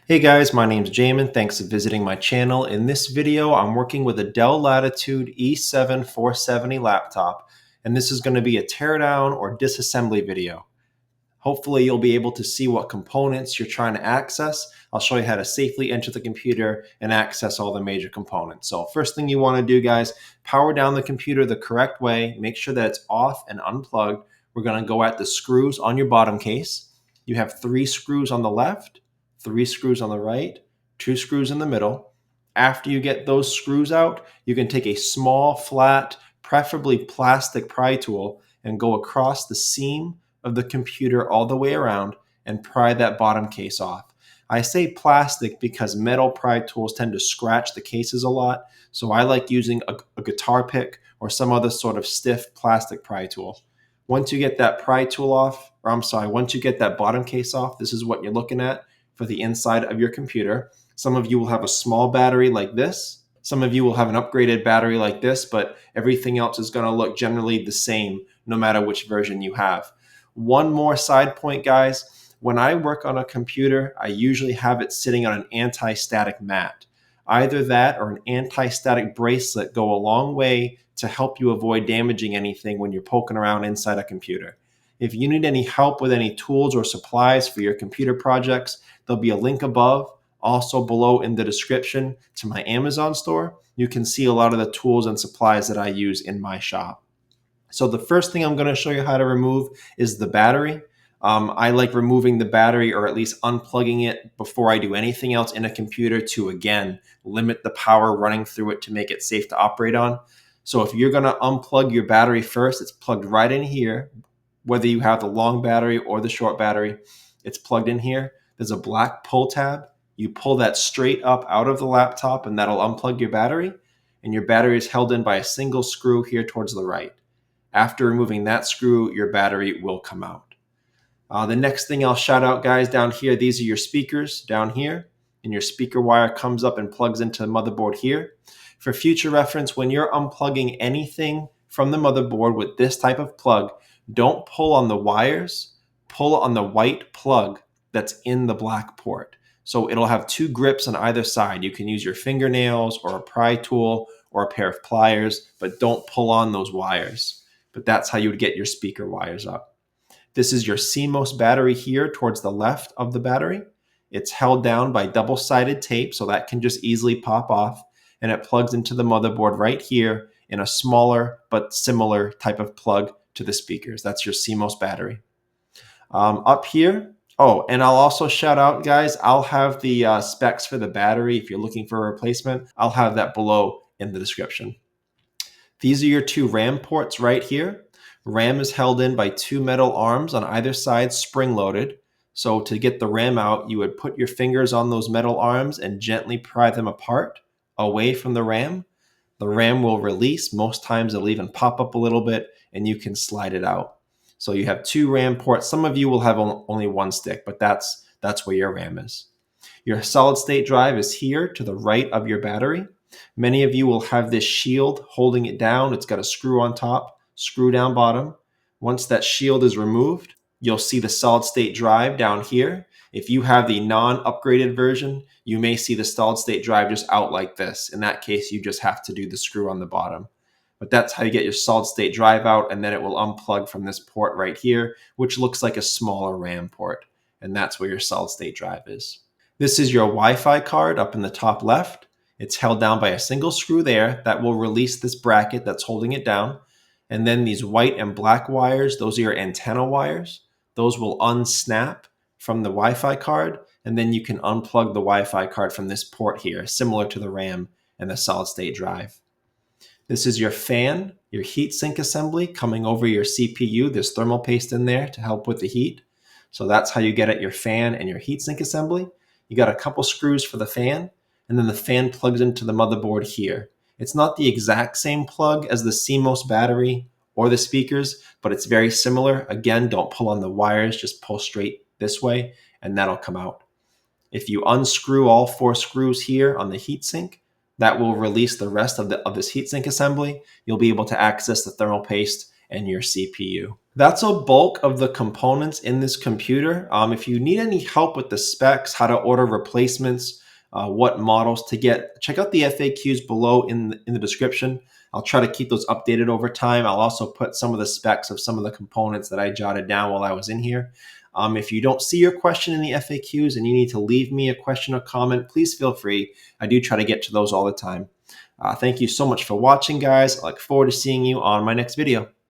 Hey guys, my name's Jamin. Thanks for visiting my channel. In this video, I'm working with a Dell Latitude E7470 laptop, and this is going to be a teardown or disassembly video. Hopefully you'll be able to see what components you're trying to access. I'll show you how to safely enter the computer and access all the major components. So first thing you want to do, guys, power down the computer the correct way. Make sure that it's off and unplugged. We're going to go at the screws on your bottom case. You have 3 screws on the left, 3 screws on the right, 2 screws in the middle. After you get those screws out, you can take a small, flat, preferably plastic pry tool and go across the seam of the computer all the way around and pry that bottom case off. I say plastic because metal pry tools tend to scratch the cases a lot, so I like using a guitar pick or some other sort of stiff plastic pry tool. Once you get that pry tool off, once you get that bottom case off, this is what you're looking at for the inside of your computer. Some of you will have a small battery like this. Some of you will have an upgraded battery like this, but everything else is going to look generally the same no matter which version you have. One more side point, guys. When I work on a computer, I usually have it sitting on an anti-static mat. Either that or an anti-static bracelet go a long way to help you avoid damaging anything when you're poking around inside a computer. If you need any help with any tools or supplies for your computer projects, there'll be a link above. Also below in the description to my Amazon store, you can see a lot of the tools and supplies that I use in my shop. So the first thing I'm going to show you how to remove is the battery. I like removing the battery or at least unplugging it before I do anything else in a computer to, again, limit the power running through it to make it safe to operate on. So if you're going to unplug your battery first, it's plugged right in here. Whether you have the long battery or the short battery, it's plugged in here. There's a black pull tab. You pull that straight up out of the laptop and that'll unplug your battery. And your battery is held in by a single screw here towards the right. After removing that screw, your battery will come out. The next thing I'll shout out, guys, down here, these are your speakers down here. And your speaker wire comes up and plugs into the motherboard here. For future reference, when you're unplugging anything from the motherboard with this type of plug, don't pull on the wires, pull on the white plug that's in the black port. So it'll have 2 grips on either side. You can use your fingernails or a pry tool or a pair of pliers, but don't pull on those wires. But that's how you would get your speaker wires up. This is your CMOS battery here towards the left of the battery. It's held down by double-sided tape, so that can just easily pop off, and it plugs into the motherboard right here in a smaller but similar type of plug to the speakers. That's your CMOS battery. Up here, and I'll also shout out, guys, I'll have the specs for the battery. If you're looking for a replacement, I'll have that below in the description. These are your 2 RAM ports right here. RAM is held in by 2 metal arms on either side, spring-loaded. So to get the RAM out, you would put your fingers on those metal arms and gently pry them apart away from the RAM. The RAM will release. Most times it'll even pop up a little bit and you can slide it out. So you have 2 RAM ports. Some of you will have only 1 stick, but that's where your RAM is. Your solid state drive is here to the right of your battery. Many of you will have this shield holding it down. It's got a screw on top, screw down bottom. Once that shield is removed, you'll see the solid state drive down here. If you have the non-upgraded version, you may see the solid state drive just out like this. In that case, you just have to do the screw on the bottom. But that's how you get your solid state drive out, and then it will unplug from this port right here, which looks like a smaller RAM port. And that's where your solid state drive is. This is your Wi-Fi card up in the top left. It's held down by a single screw there that will release this bracket that's holding it down. And then these white and black wires, those are your antenna wires. Those will unsnap from the Wi-Fi card, and then you can unplug the Wi-Fi card from this port here, similar to the RAM and the solid state drive. This is your fan, your heatsink assembly coming over your CPU. There's thermal paste in there to help with the heat. So that's how you get at your fan and your heatsink assembly. You got a couple screws for the fan, and then the fan plugs into the motherboard here. It's not the exact same plug as the CMOS battery or the speakers, but it's very similar. Again, don't pull on the wires, just pull straight this way, and that'll come out. If you unscrew all 4 screws here on the heatsink, that will release the rest of this heatsink assembly. You'll be able to access the thermal paste and your CPU. That's a bulk of the components in this computer. If you need any help with the specs, how to order replacements, what models to get, check out the FAQs below in the description. I'll try to keep those updated over time. I'll also put some of the specs of some of the components that I jotted down while I was in here. If you don't see your question in the FAQs and you need to leave me a question or comment, please feel free. I do try to get to those all the time. Thank you so much for watching, guys. I look forward to seeing you on my next video.